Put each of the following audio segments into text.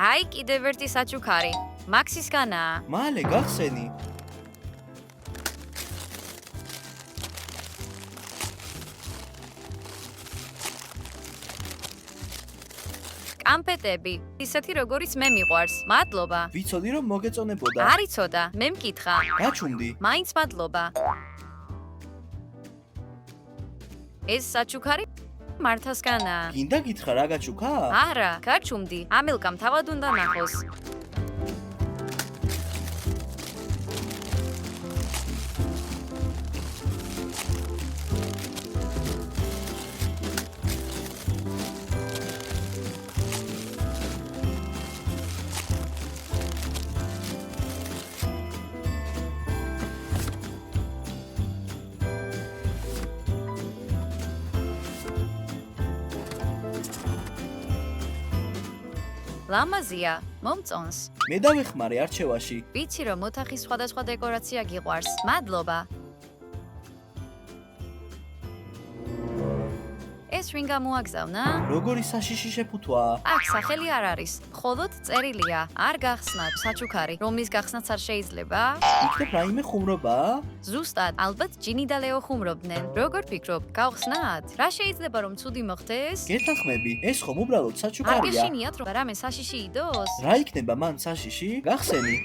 აი, კიდევ ერთი საჩუქარი. მაქსისგანაა. მალე გახსენი. კამპეტები, ისეთი როგორიც მე მიყვარს. მადლობა. ვიცოდი რომ მოგეწონებოდა. არ იცოდა, მე მკითხა. გაჩუმდი. მაინც მადლობა. ეს საჩუქარი მართასგანაა. გინდა გითხრა რა გაჩუქა? არა, გაჩუმდი. ამელკამ თავად უნდა ნახოს. ლამაზია, მომწონს. მე დავეხმარე არჩევაში. ვიცი რომ ოთახის სხვადასხვა დეკორაცია გიყვარს. მადლობა. ეს ვინ გამოაგზავნა? როგორი საშიში შეფუთვა? აქ სახელი არ არის. მხოლოდ წერილია. არ გახსნათ საჩუქარი, რომლის გახსნაც არ შეიძლება? იქნებ რაიმე ხუმრობა? ზუსტად, ალბათ ჯინი და ლეო ხუმრობდნენ. როგორ ფიქრობ, გავხსნათ? რა შეიძლება რომ ცუდი მოხდეს? გეთანხმები, ეს ხომ უბრალოდ არ საჩუქარია. გეშინიათ რომ რამე საშიში იდოს? რა იქნება მან საშიში? გახსენი.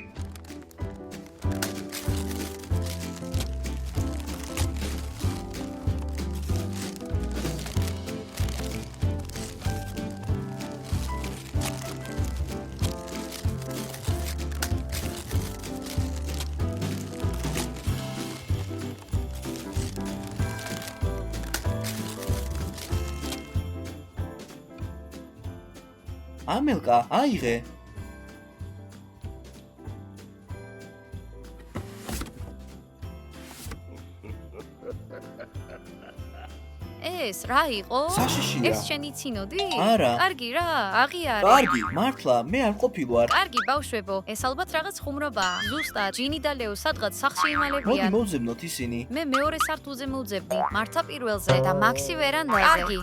ამელკა, აიღე. ეს რა იყო? საშიშია. ეს შენი ცინოდი? არა. კარგი რა, აღიარე. კარგი, მართლა, მე არ ყოფილვარ. კარგი ბავშვებო, ეს ალბათ რაღაც ხუმრობაა. ზუსტად, ჯინი და ლეო სადღაც სახლში მოდი იმალებიან. მოვზებნოთ ისინი. მე მეორე სართულზე მოვძებდი, მართა პირველზე და მაქსი ვერანდაზე. კარგი.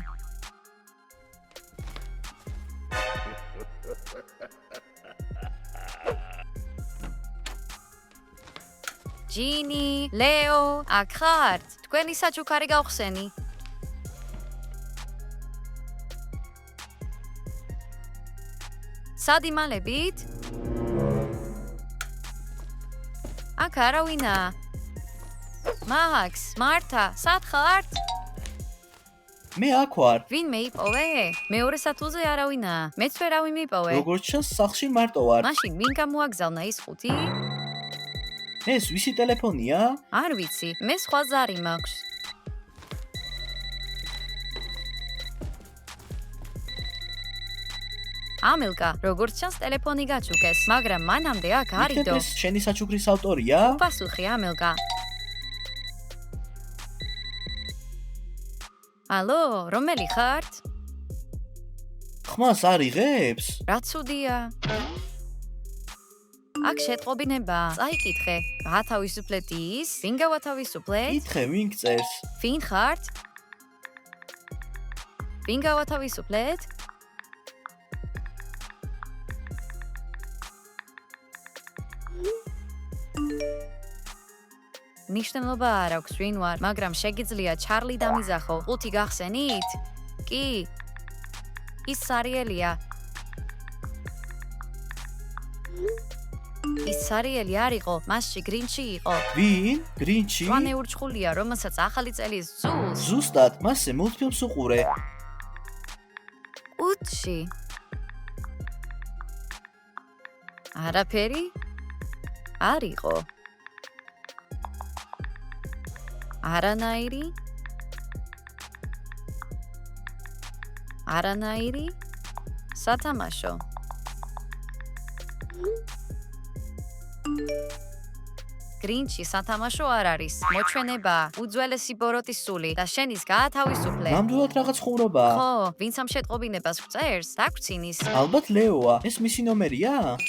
ჯინი, ლეო, აქ ხართ? თქვენი საჩუქარი გავხსენი. სად იმალებით? აქ არავინაა. მაქს, მართა, სად ხართ? მე აქ ვარ. ვინ მეიპოვე? მეორე სათულზე არავინაა. მეც ვერავინ მიპოვე. როგორც ჩანს, სახლში მარტო ვარ. მაშინ ვინ გამოაგზავნა ის ხუთი? ეს ვისი ტელეფონია? არ ვიცი, მე სხვა ზარი მაქვს. ამელკა, როგორც ჩანს ტელეფონი გაჩუქეს, მაგრამ მანამდე აქ არიდო. იქნებ ეს შენი საჩუქრის ავტორია? პასუხი ამელკა. ალო, რომელი ხართ? ხმას არ იღებს? რა ცუდია. აქ შეტყობინებაა. წაიკითხე. გაათავისუფლეთ ის? ვინ გავათავისუფლეთ? ითხრე, ვინ გწერს? ვინ ხართ? ვინ გავათავისუფლეთ? ნიშნულობა არ აქვს ვინ ვარ, მაგრამ შეგიძლია ჩარლი დამიზახო. ხუთი გახსენით? კი. ის სარიელია. ის სარიელი არ იყო, მასში გრინჩი იყო. ვინ? გრინჩი? შვანე ურჩხულია, რომელსაც ახალი წელი სძულს. ზუსტად, მასზე მულტფილმს უყურე. უთში. არაფერი? არ იყო. არანაირი? არანაირი? სათამაშო. გრინჩი სათამაშო არ არის. მოჩვენებაა, უძველესი ბოროტის სული და შენის გაათავისუფლე. ნამდვილად რაღაც ხუმრობაა. ხო, ვინც ამ შეტყობინებას წერს, დაგვრცინის. ალბათ ლეოა. ეს მისი ნომერია?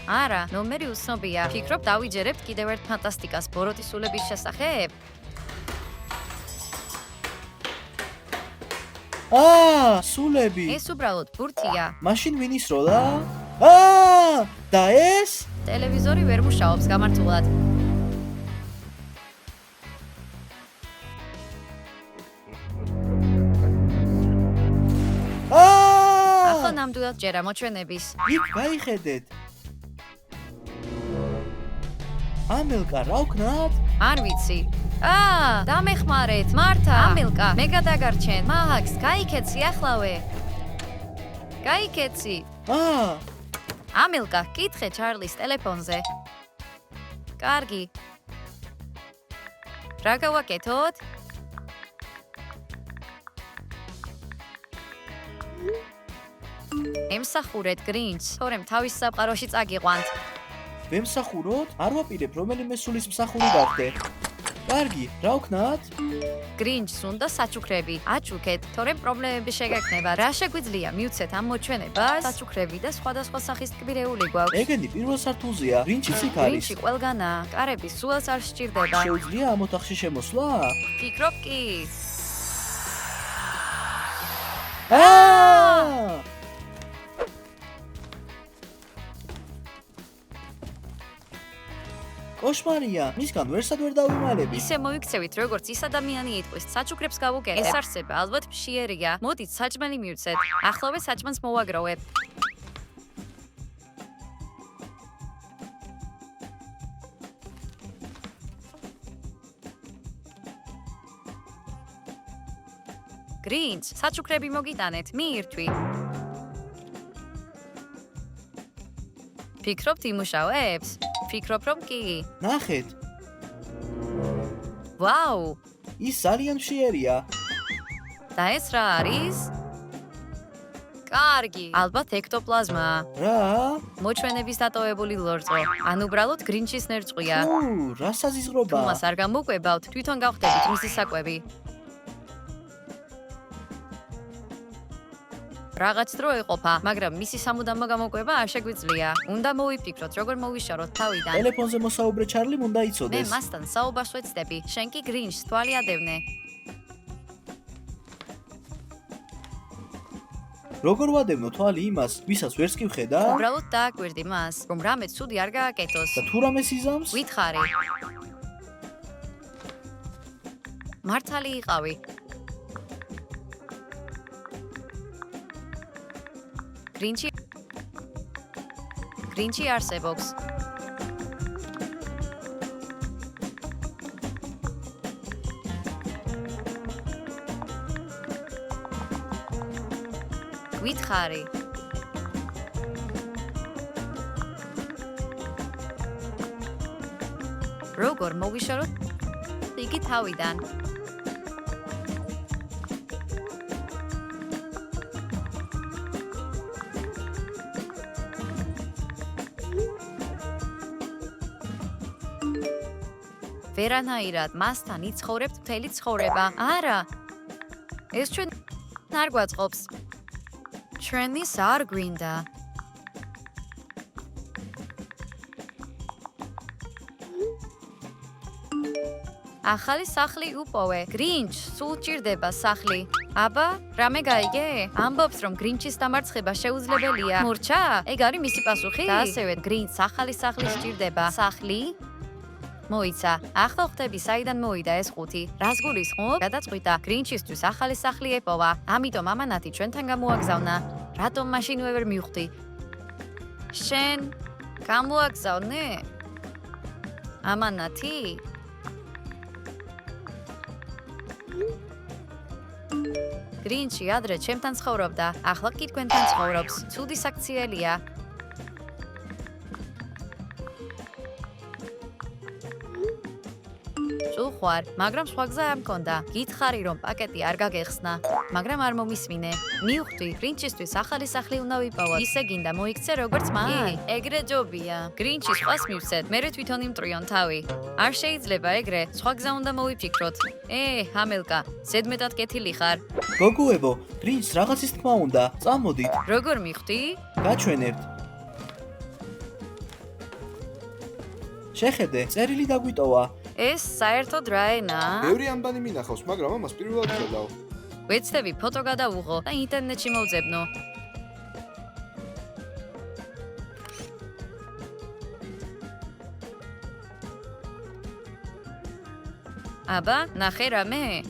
არა, ნომერი უცნობია. ფიქრობ დავიჯერებთ კიდევ ერთ ფანტასტიკას ბოროტის სულების შესახებ? სულები. ეს უბრალოდ ბურთია. მაშინ ვინის როლა? და ეს? ტელევიზორი ვერ მუშაობს გამართულად. ახლა ნამდვილად ჯერა მოჩვენების. იქ გაიხედეთ. ამელკა რა ვქნათ? არ ვიცი. დამეხმარეთ, მართა. ამელკა, მე გადაგარჩენ. მაქს, გაიქეცი ახლავე. გაიქეცი. ამელკა, კითხე ჩარლის ტელეფონზე. კარგი. რა გავაკეთოთ? ემსახურეთ გრინჩს, თორემ თავის სამყაროში წაგიყვანთ. ვემსახუროთ? არ ვაპირებ რომელიმე სულის მსახური გახდე. კარგი, რა ვქნათ? გრინჩს უნდა საჩუქრები. აჩუქეთ, თორემ პრობლემები შეგექმნება. რა შეგვიძლია მივცეთ ამ მოჩვენებას? საჩუქრები და სხვადასხვა სახის ტკბილეული გვაქვს. ეგენი პირველ სართულზეა. რინჩიც იქ არის. გრინჩი ყველგანაა. კარები სულაც არ სჭირდება. შეუძლია ამ ოთახში შემოსვლა? ფიქრობ კი. კოშმარია, მისგან ვერსად ვერ დავიმალები. ისე მოიქცევით, როგორც ის ადამიანი იტყვის. საჩუქრებს გავუკეთებ. ეს არსება ალბათ მშიერია. მოდით საჭმელი მივცეთ. ახლავე საჭმელს მოვაგროვებ. გრინჩ, საჩუქრები მოგიტანეთ, მიირთვი. ფიქრობთ იმუშავებს? ფიქრობ რომ კი. ნახეთ, ვაუ! ის ძალიან მშიერია. და ეს რა არის? კარგი, ალბათ ექტოპლაზმაა. რა? მოჩვენების დატოვებული ლორწო. ან უბრალოდ გრინჩის ნერწყვია. რა საზიზღრობა? თუ მას არ გამოგვებავთ, თვითონ გავხდებით მისი საკვები. რაღაც დრო ეყოფა, მაგრამ მისი სამუდამო გამოკვება არ შეგვიძლია. უნდა მოვიფიქროთ, როგორ მოვიშაროთ თავიდან. ტელეფონზე მოსაუბრე ჩარლიმ უნდა მე იცოდეს. მასთან საუბარს ვეცდები. შენ კი გრინჩს თვალი ადევნე. როგორ ვადევნო თვალი იმას, ვისაც ვერც კი ვხედა? უბრალოდ დააკვირდი მას, რომ რამე ცუდი არ გააკეთოს. და თუ რამეს იზამს? ვითხარი. მართალი იყავი. გრინჩი არსებობს. ვითხარი. როგორ მოვიშაროთ? იგი თავიდან. ვერანაირად მასთან იცხოვრებთ მთელი ცხოვრება. არა. ეს ჩვენ არ გვაწყობს. ჩვენ ის არ გვინდა. ახალი სახლი უპოვე. გრინჩ, სულ ჭირდება სახლი. აბა, რამე გაიგე? ამბობს, რომ გრინჩის დამარცხება შეუძლებელია. მურჩა? ეგ არის მისი პასუხი? და ასევე გრინჩს ახალი სახლი სჭირდება. სახლი? მოიცა. ახლა ხვდები, საიდან მოვიდა ეს ხუთი. რას გულისხმობ? გადაწყვიტა, გრინჩისთვის ახალი სახლი ეპოვა. ამიტომ ამანათი ჩვენთან გამოაგზავნა. რატომ მაშინვე ვერ მივხვდი? შენ გამოაგზავნე? ამანათი? გრინჩი ადრე ჩემთან ცხოვრობდა, ახლა კი თქვენთან ცხოვრობს. ცუდი საქციელია. სულხვარ, მაგრამ სხვა გზა არ მქონდა. გითხარი, რომ პაკეტი არ გაგეხსნა, მაგრამ არ მომისმინე. მივხვდი, გრინჩისთვის ახალი სახლი უნდა ვიპოვოთ. ისე გინდა მოიქცე როგორც მან? კი, ეგრე ჯობია. გრინჩი სხვას მივცეთ, მერე თვითონ იმტრიონ თავი. არ შეიძლება ეგრე, სხვა გზა უნდა მოვიფიქროთ. ჰამელკა, ზედმეტად კეთილი ხარ. გოგოებო, გრინჩს რაღაცის თქმა უნდა. წამოდით. როგორ მივხვდი? გაჩვენებთ. შეხედე, წერილი დაგვიტოვა. ეს საერთოდ რა ენაა? ბევრი ამბანი მინახავს, მაგრამ ამას პირველად ხედავ. ვეცდები ფოტო გადავუღო და ინტერნეტში მოვძებნო. აბა, ნახე რამე?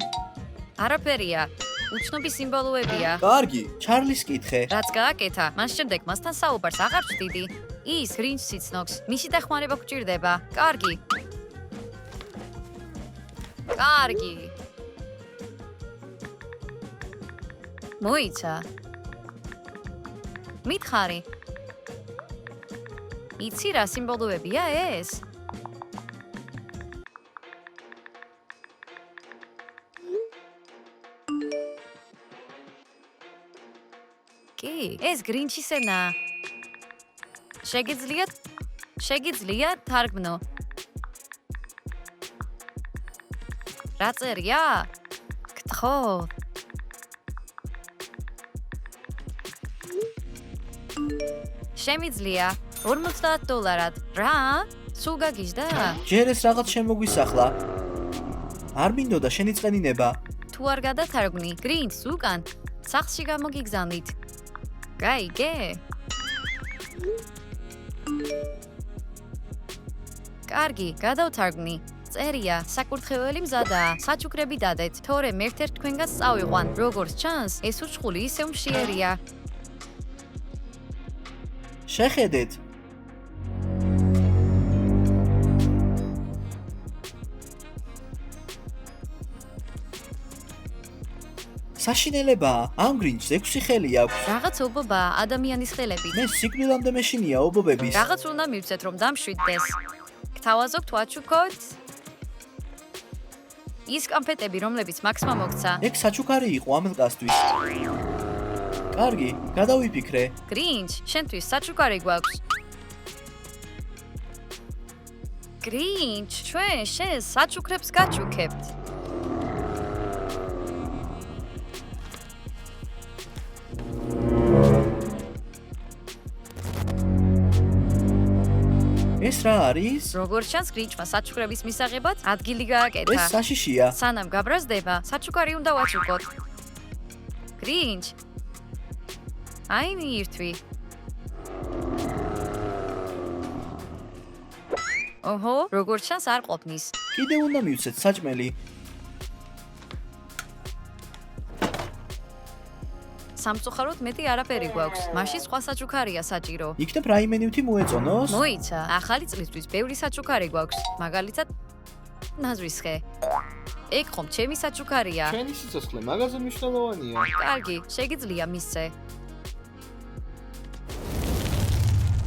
არაფერია. უცნობი სიმბოლოებია. კარგი, ჩარლის კითხე. რაც გააკეთა, მას შემდეგ მასთან საუბარს აღარ ვწდიდი. ის გრინჩს იცნობს. მისი დახმარება გვჭირდება. კარგი. კარგი. მოიცა. მითხარი. იცი რა სიმბოლოებია ეს? კი, ეს გრინჩის ენა. შეგიძლიათ თარგმნო. რა წერია? გთხოვ. შემიძლია $50. რა? სულ გაგიჟდა? ჯერ ეს რაღაც შემოგვისახლა. არ მინდოდა შენი წყენინება. თუ არ გადათარგმნი, გრინჩს უკან სახლში გამოგიგზავნით. გაიგე? კარგი, გადავთარგმნი. წერია, საკურთხეველი მზადაა. საჩუქრები დადეთ. თორემ ერთ-ერთ თქვენგანს წავიყვან. როგორც ჩანს, ეს უჩხული ისევ მშიერია. შეხედეთ. საშინელებაა. ამ გრინჩს 6 ხელი აქვს. რაღაც ობობაა ადამიანის ხელებით. მე სიკვდილამდე მეშინია ობობების. რაღაც უნდა მივცეთ, რომ დამშვიდდეს. გთავაზობთ ვაჩუქოთ? ის კამფეტები, რომლებიც მაქსმა მოგცა. ეგ საჩუქარი იყო ამილკასთვის. კარგი, გადავიფიქრე. გრინჩ, შენთვის საჩუქარი გვაქვს. გრინჩ, ჩვენ შენ საჩუქრებს გაჩუქებთ. ეს რა არის? როგორც ჩანს, გრინჩმა საჩუქრების მისაღებად ადგილი გააკეთა. ეს საშიშია. სანამ გაბრაზდება, საჩუქარი უნდა ვაჩუქოთ. გრინჩ, აი მიირთვი. ოჰო, როგორც ჩანს არ ყოფნის. კიდე უნდა მივცეთ საჭმელი. სამწუხაროდ მეტი არაფერი გვაქვს. მაშინ სხვა საჩუქარია საჭირო. იქნებ რაიმე ნივთი მოეწონოს? მოიცა, ახალი წლისთვის ბევრი საჩუქარი გვაქვს. მაგალითად, ნაზვის ხე. ეგ ხომ ჩემი საჩუქარია. ჩვენი სიცოცხლე მაგაზე მნიშვნელოვანია. კარგი, შეგიძლია მისცე.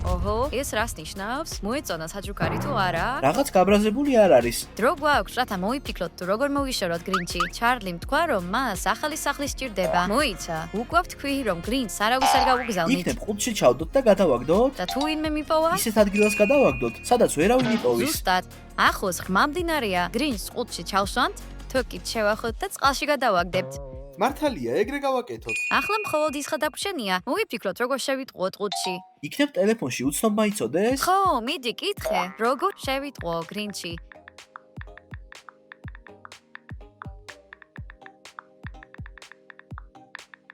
ოჰო, ეს რას ნიშნავს? მოეწონა საჩუქარი თუ არა? რაღაც გაბრაზებული არ არის. დრო გვაქვს, რათა მოვიფიქროთ თუ როგორ მოვიშოროთ გრინჩი. ჩარლიმ თქვა, რომ მას ახალი სახლი სჭირდება. მოიცა, უკვე ვთქვი, რომ გრინჩს არავის არ გავუგზავნით. იქნებ ყუთში ჩავდოთ და გადავაგდოთ? და თუ ვინმე მიპოვა? ისეთ ადგილას გადავაგდოთ, სადაც ვერავინ იპოვის. ზუსტად. ახლოს ღრმა მდინარეა. გრინჩს ყუთში ჩავსვანთ, თოკით შევახოთ და წყალში გადავაგდებთ. მართალია, ეგრე გავაკეთოთ. ახლა მხოლოდ ის ხდაგვრჩენია. მოვიფიქროთ, როგორ შევიტყუოთ ყუთში. იქნებ ტელეფონში უცნობმა იცოდეს? ხო, მიდი კითხე, როგორ შევიტყუო გრინჩი.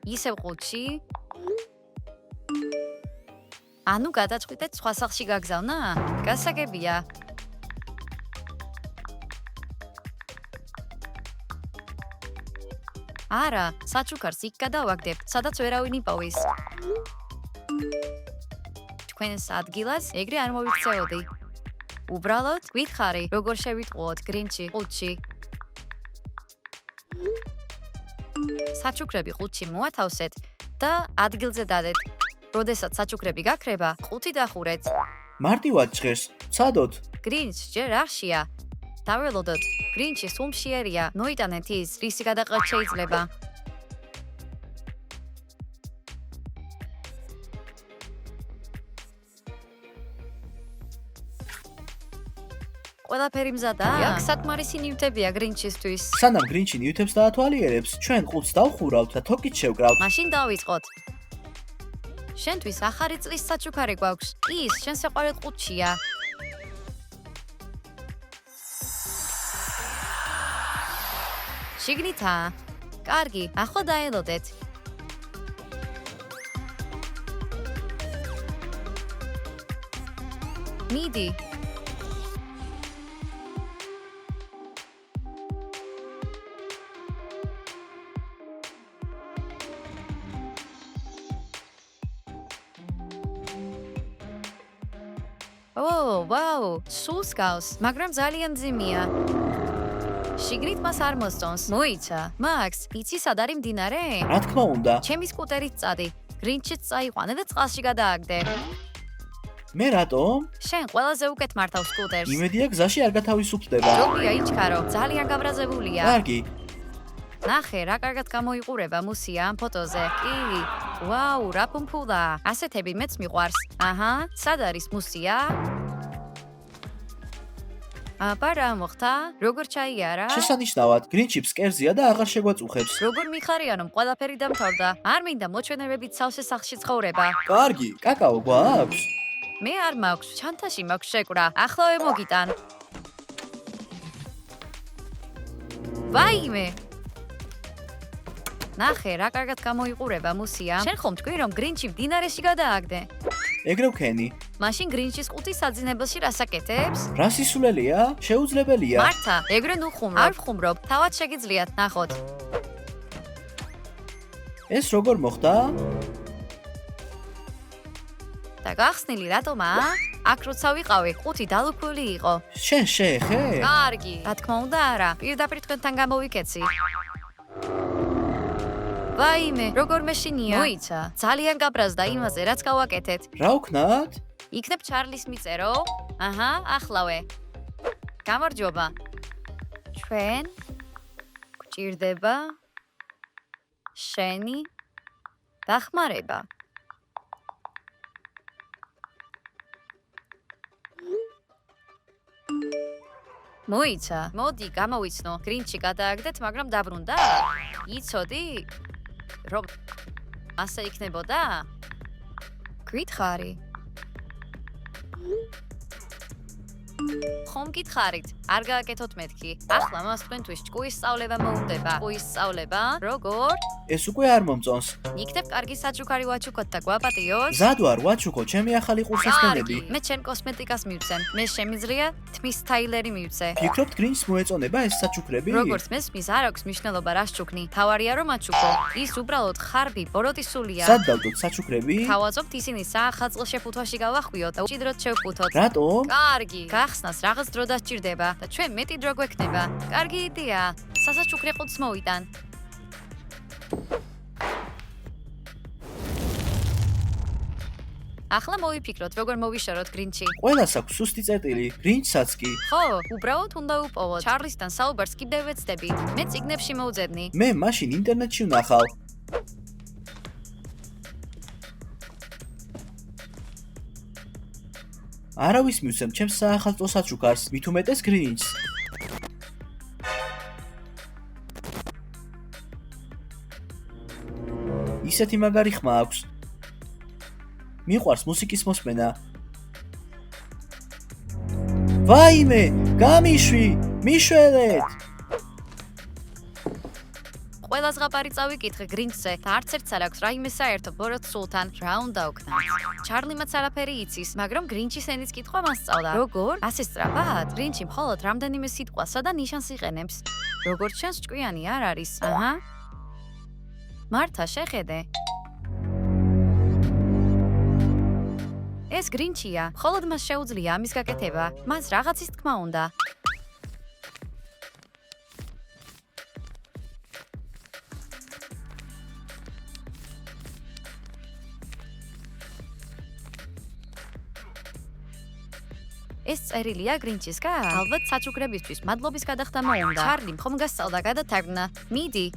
ისევ ყუთში? ანუ გადაწყვიტეთ სხვა სახლში გაგზავნა? გასაგებია. არა, საჩუქარს იქ გადავაგდებთ, სადაც ვერავინ იპოვის. თქვენს ადგილას ეგრე არ მოვიქცეოდი. უბრალოდ გითხარი, როგორ შევიტყუოთ გრინჩი ყუთში. საჩუქრები ყუთში მოათავსეთ და ადგილზე დადეთ. როდესაც საჩუქრები გაქრება, ყუთი დახურეთ. მარტივად ჭღერს. ცადოთ. გრინჩ ჯერ ახშია. დაველოდოთ, გრინჩი სულ მშიერია. მოიტანეთ ის, რისი გადაყრა შეიძლება. ყველაფერი მზადაა? აქ საკმარისი ნივთებია გრინჩისთვის. სანამ გრინჩი ნივთებს დაათვალიერებს, ჩვენ ყუთს დავხურავთ და თოკით შევკრავთ. მაშინ დავიწყოთ. შენთვის ახალი წლის საჩუქარი გვაქვს. ის შენ საყვარელ ყუთშია. შიგნითაა. კარგი, ახლა დაელოდეთ. მიდი. ვაუ, სულს გავს, მაგრამ ძალიან ძიმია. შიგნით მას არ მოსწონს. მოიცა. მაქს, იცი სად არის მდინარე? რა თქმა უნდა, ჩემი სკუტერით წადი. გრინჩიც წაიყვანე და წყალში გადააგდე. მე რატომ? შენ ყველაზე უკეთ მართავ სკუტერს. იმედია გზაში არ გათავისუფლდება. ჯობია იჩქარო, ძალიან გაბრაზებულია. კარგი, ნახე, რა კარგად გამოიყურება მუსია ამ ფოტოზე. კი, ვაუ, რა პუმპულა. ასეთები მეც მიყვარს. აჰა, სად არის მუსია? აბა რა მოხდა? როგორ ჩაიარა? შესანიშნავად, გრინჩი ფსკერზია და აღარ შეგვაწუხებს. როგორ მიხარია რომ ყველაფერი დამთავრდა? არ მინდა მოჩვენებებით სავსე სახლში ცხოვრება. კარგი, კაკაო გვაქვს? მე არ მაქვს, ჩანთაში მაქვს შეკვრა. ახლავე მოგიტან. ვაიმე! ნახე, რა კარგად გამოიყურება მუსია. შენ ხომ თქვი რომ გრინჩი მდინარეში გადააგდე? ეგრევ ქენი. მაშინ გრინჩის ყუთი საძინებელში რასაკეთებს? რა სისულელია? შეუძლებელია. მართა, ეგრე ნუ ხუმრობ. არ ვხუმრობ, თავად შეგიძლიათ ნახოთ. ეს როგორ მოხდა? და გახსნილი რატომა? აქ როცა ვიყავი, ყუთი დალუქული იყო. შენ შეეხე? კარგი, რა თქმა უნდა არა. პირდაპირ თქვენთან გამოვიკეცი. ვაიმე, როგორ მეშინია? მოიცა, ძალიან გაბრაზდა იმაზე, რაც გავაკეთეთ. რა ვქნათ? იქნებ ჩარლის მიწერო? აჰა, ახლავე. გამარჯობა. ჩვენ გვჭირდება შენი დახმარება. მოიცა, მოდი გამოვიცნო. გრინჩი გადააგდეთ, მაგრამ დაბრუნდა? იცოდი, რომ ასე იქნებოდა? გითხარი. ხომ გითხარით? არ გააკეთოთ მეთქი. ახლა მას თქვენთვის ჭკუის სწავლება მოუნდება. ჭკუის სწავლება? როგორ? ეს უკვე არ მომწონს. იქნებ კარგი საჩუქარი ვაჩუქოთ და გვაპატიოს? ზად ვარ, ვაჩუქო, ჩემი ახალი ყურსასმენები. მე ჩემ კოსმეტიკას მივცემ. მე შემიძლია თმის სტაილერი მივცე. ფიქრობთ გრინჩს მოეწონება ეს საჩუქრები? როგორც მესმის, არ აქვს მნიშვნელობა რა შჩუქნი. თავარია რომ აჩუქო. ის უბრალოდ ხარბი, ბოროტი სულია. სად დავდოთ საჩუქრები? თავაზობთ ისინი საახალწლო შეფუთვაში გავახვიოთ და უჭიდროდ შევფუთოთ. რატომ? კარგი, გახსნას რაღაც დრო დასჭირდება და ჩვენ მეტი დრო გვექნება. კარგი იდეა. სასაჩუქრე ყუთს მოვიტან. ახლა მოვიფიქროთ, როგორ მოვიშოროთ გრინჩი. ყველას აქვს სუსტი წერტილი, გრინჩსაც კი. ხო, უბრალოდ უნდა უპოვოთ. ჩარლისთან საუბარს კიდევ ვეცდებით. მე წიგნებში მოვძებნი. მე მაშინ ინტერნეტში ვნახავ. არავის მივცემ ჩემს საახალწლო საჩუქარს, მით უმეტეს გრინჩს. ისეთი მაგარი ხმა აქვს. მიყვარს მუსიკის მოსმენა. ვაიმე, გამიშვი, მიშველეთ! ყველა ზღაპარი წავიკითხე გრინჩზე და არც ერთს არ აქვს რაიმე საერთო ბოროტ სულთან. რა უნდა ვქნათ? ჩარლიმაც არაფერი იცის, მაგრამ გრინჩის ენის კითხვა მასწავლა. როგორ? ასე სწრაფად? გრინჩი მხოლოდ რამდენიმე სიტყვასა და ნიშანს იყენებს. როგორც ჩანს, ჭკვიანი არ არის. აჰა. მართა, შეხედე. ეს გრინჩია. მხოლოდ მას შეუძლია ამის გაკეთება. მას რაღაცის თქმა უნდა. ეს წერილია გრინჩისგან? ალბათ საჩუქრებისთვის მადლობის გადახდამა უნდა. ჩარლიმ ხომ გასწავლა გადათარგმნა. მიდი.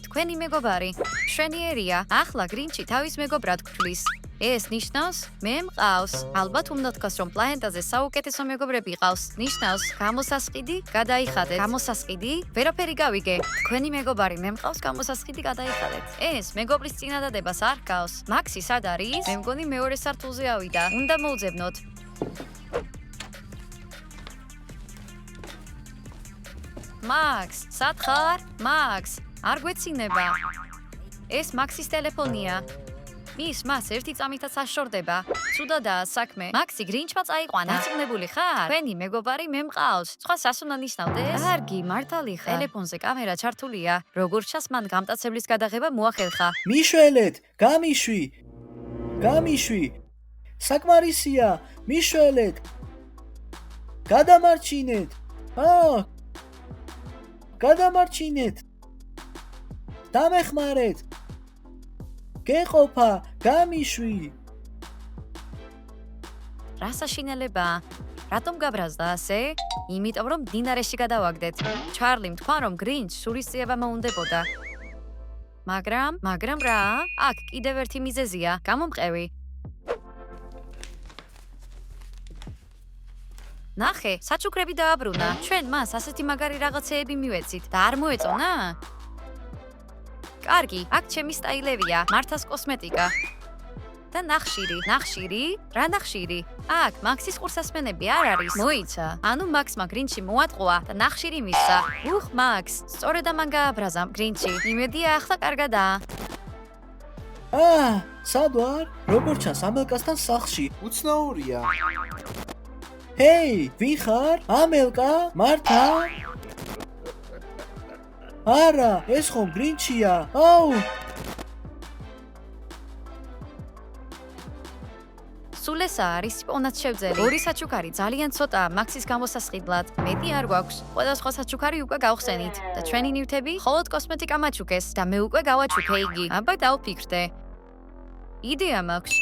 თქვენი მეგობარი. მშვენიერია. ახლა გრინჩი თავის მეგობრად გვთვლის. ეს ნიშნავს, მე მყავს. ალბათ უნდა თქვას, რომ პლანეტაზე საუკეთესო მეგობრები ყავს. ნიშნავს, გამოსასყიდი, გადაიხადეთ. გამოსასყიდი? ვერაფერი გავიგე. თქვენი მეგობარი მე მყავს, გამოსასყიდი გადაიხადეთ. ეს მეგობრის წინადადებას არ ჰგავს. მაქსი სად არის? მე მგონი მეორე სართულზე ავიდა. უნდა მოვძებნოთ. მაქს, სად ხარ? მაქს, არ გვეცინება. ეს მაქსის ტელეფონია. ის მას ერთი წამითაც აშორდება. ცუდადაა საქმე. მაქსი გრინჩმა წაიყვანა. დაწუნებული ხარ? თქვენი მეგობარი მე მყავს. სხვა სასუნა ნიშნავდეს? კარგი, მართალი ხარ. ტელეფონზე კამერა ჩართულია. როგორც ჩანს, მან გამტაცებლის გადაღება მოახერხა. მიშველეთ, გამიშვი! გამიშვი! საკმარისია, მიშველეთ. გადამარჩინეთ. გადამარჩინეთ. დამეხმარეთ. გეყოფა, გამიშვი. რა საშინელება? რატომ გაბრაზდა ასე? იმიტომ რომ დინარეში გადავაგდეთ. ჩარლიმ თქვა რომ გრინჩს სულისწიება მოუნდებოდა. მაგრამ რა? აქ კიდევ ერთი მიზეზია. გამომყევი. ნახე, საჩუქრები დააბრუნა. ჩვენ მას ასეთი მაგარი რაღაცეები მივეცით და არ მოეწონა? კარგი, აქ ჩემი სტაილებია, მართას კოსმეტიკა. და ნახშირი? რა ნახშირი? აქ მაქსის ყურსასმენები არ არის. მოიცა. ანუ მაქსმა გრინჩი მოატყუა და ნახშირი მისცა. მაქს, სწორედ ამან გააბრაზა გრინჩი. იმედია ახლა კარგადაა. სად ვარ? როგორ ჩანს ამელკასთან სახლში? უცნაურია. ჰეი, ვინ ხარ? ამელკა? მართა? არა, ეს ხომ გრინჩია. სულ ესა არის პონაც შევძელი. ორი საჩუქარი ძალიან ცოტაა მაქსის გამოსასყიდლად. მეტი არ გვაქვს. სხვადასხვა საჩუქარი უკვე გავხსენით და ჩვენი ნივთები მხოლოდ კოსმეტიკა მაჩუქეს და მე უკვე გავაჩუქე იგი. აბა დავფიქრდე. იდეა მაქვს.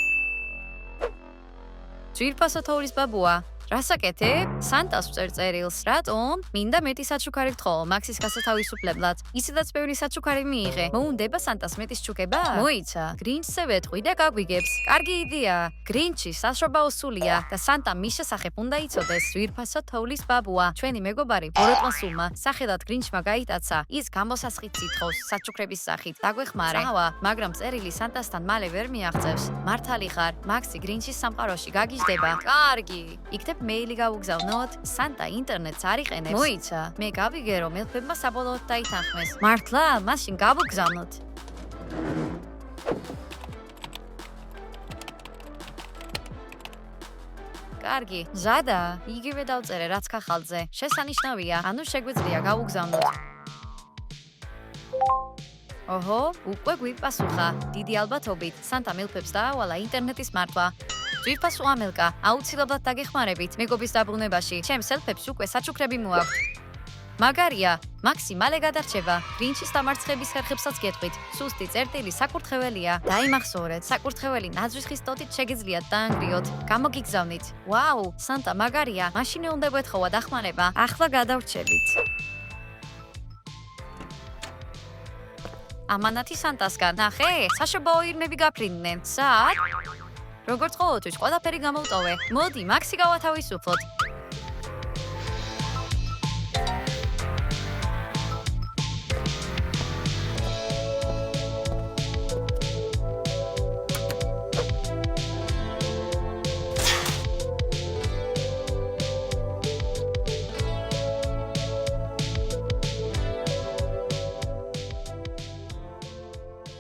ძვირფასო თოვლის ბაბუა. რასაკეთებ? სანტას ვწერ წერილს. რატომ? მინდა მეტი საჩუქარი ვთხოვო მაქსის გასათავისუფლებლად. ისედაც ბევრი საჩუქარი მიიღე. მოუნდება სანტას მეტის ჩუქება? მოიცა. გრინჩზე ვეთყვი და გაგვიგებს. კარგი იდეა. გრინჩი საშობაო სულია და სანტა მის შესახებ უნდა იცოდეს. ძვირფასო თოვლის ბაბუა. ჩვენი მეგობარი ბოროტმასულმა სახელად გრინჩმა გაიტაცა. ის გამოსასყიდს ითხოვს საჩუქრების სახით. დაგვეხმარე. მაგრამ წერილი სანტასთან მალე ვერ მიაღწევს. მართალი ხარ, მაქსი გრინჩის სამყაროში გაგიჟდება. კარგი. იქნებ მეილი გავუგზავნოთ, სანტა ინტერნეტს არ იყენებს. მოიცა, მე გავიგე რომ ელფებმა საბოლოოდ დაითანხმეს. მართლა, მაშინ გავუგზავნოთ. კარგი, ზადა, იგივე დავწერე რაც ქახალზე. შესანიშნავია, ანუ შეგვიძლია გავუგზავნოთ. ოჰო, უკვე გვიპასუხა. დიდი ალბათობით, სანტა მელფებს დაავალა ინტერნეტის მართვა. ძვირფასო ამელკა, აუცილებლად დაგეხმარებით მეგობის დაბრუნებაში. ჩემს ელფებს უკვე საჩუქრები მოაქვთ. მაგარია, მაქსი მალე გადარჩება. გრინჩის დამარცხების ხერხებსაც გეტყვით. სუსტი წერტილი საკურთხეველია. დაიმახსოვრეთ, საკურთხეველი ნაძვის ტოტით შეგიძლიათ დაანგრიოთ. გამოგიგზავნით. ვაუ, სანტა მაგარია. მაშინე უნდა გვეთხოვა დახმარება. ახლა გადავრჩებით. ამანათი სანტასგან. ნახე, საშობაო ირმები გაფრინდნენ. სად? როგორც ყოველთვის, ყველაფერი გამოვტოვე. მოდი, მაქსი გავათავისუფლოთ.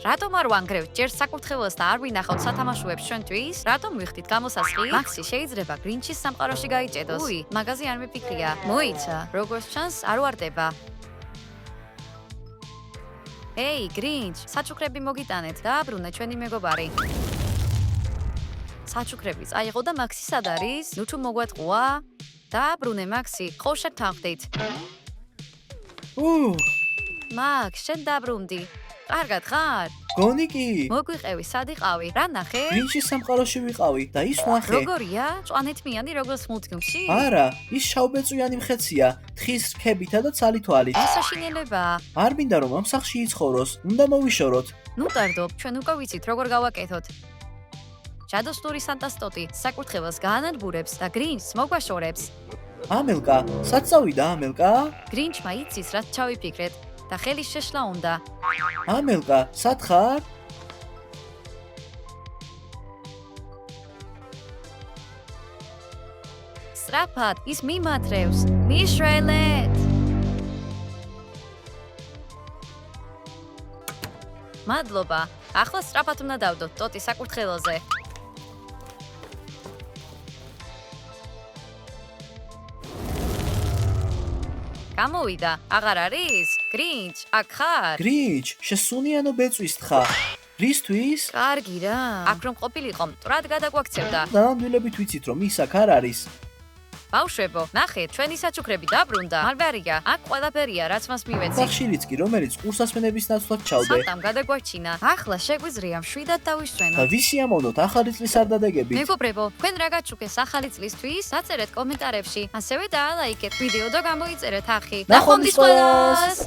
რატომ არ ვანგრევთ ჯერ საკურთხეველს და არ ვინახავთ სათამაშოებს ჩვენთვის? რატომ ვიხდით გამოსასყიდს? მაქსი შეიძლება გრინჩის სამყაროში გაიჭედოს. მაგაზე არ მეფიქრია. მოიცა, როგორც ჩანს, არ ვარდება. ჰეი, გრინჩ, საჩუქრები მოგიტანეთ და აბრუნე ჩვენი მეგობარი. საჩუქრები წაიღო და მაქსი სად არის? ნუ თუ მოგვატყუა? დააბრუნე მაქსი, ხო შევთანხმდით. მაქს, შენ დაბრუნდი. კარგად ხარ? გონი კი? მოგვიყევი, სად იყავი? რა ნახე? გრინჩის სამყაროში ვიყავი და ის ნახე. როგორია? ჭვანეთმიანი როგორც მულტფილმში? არა, ის შავბეწვიანი მხეცია, თხის რქებითა და ცალი თვალით. ეს საშინელებაა. არ მინდა რომ ამ სახლში იცხოვროს. უნდა მოვიშოროთ. ნუ ტარდობ, ჩვენ უკვე ვიცით როგორ გავაკეთოთ. ჯადოსნური სანტას ტოტი საკურთხეველს გაანადგურებს და გრინჩს მოგვაშორებს. ამელკა, სად წავიდა ამელკა? გრინჩმა იცის რაც ჩავიფიქრეთ და ხელის შეშლა უნდა. ამელკა, სად ხარ? სწრაფად, ის მიმათრევს. მიშველეთ! მადლობა. ახლა სწრაფად უნდა დავდოთ ტოტი საკურთხეველზე. გამოვიდა. აღარ არის? გრინჩ, აქ ხარ? გრინჩ, შესუნიანო ბეწვის თხა. რისთვის? კარგი რა. აქ რომ ყოფილიყო, მტრად გადაგვაქცევდა. ნამდვილებით ვიცით რომ ის აქ არ არის. ბავშვებო, ნახეთ, ჩვენი საჩუქრები დაბრუნდა. მალბარია, აქ ყველაფერია, რაც მას მივეცი. სახშირიც კი რომელიც ყურსასმენების ნაცვლად ჩავდე. სანტამ გადაგვაჩინა. ახლა შეგვიძლია მშვიდად და დავისვენოთ. ვისი ამოვნოთ ახალი წლის არდადეგებით. მეგობრებო, თქვენ რა გაჩუქეს ახალი წლისთვის? დაწერეთ კომენტარებში. ასევე დაალაიქეთ ვიდეო და გამოიწერეთ ახი. ნახვამდის ყველას!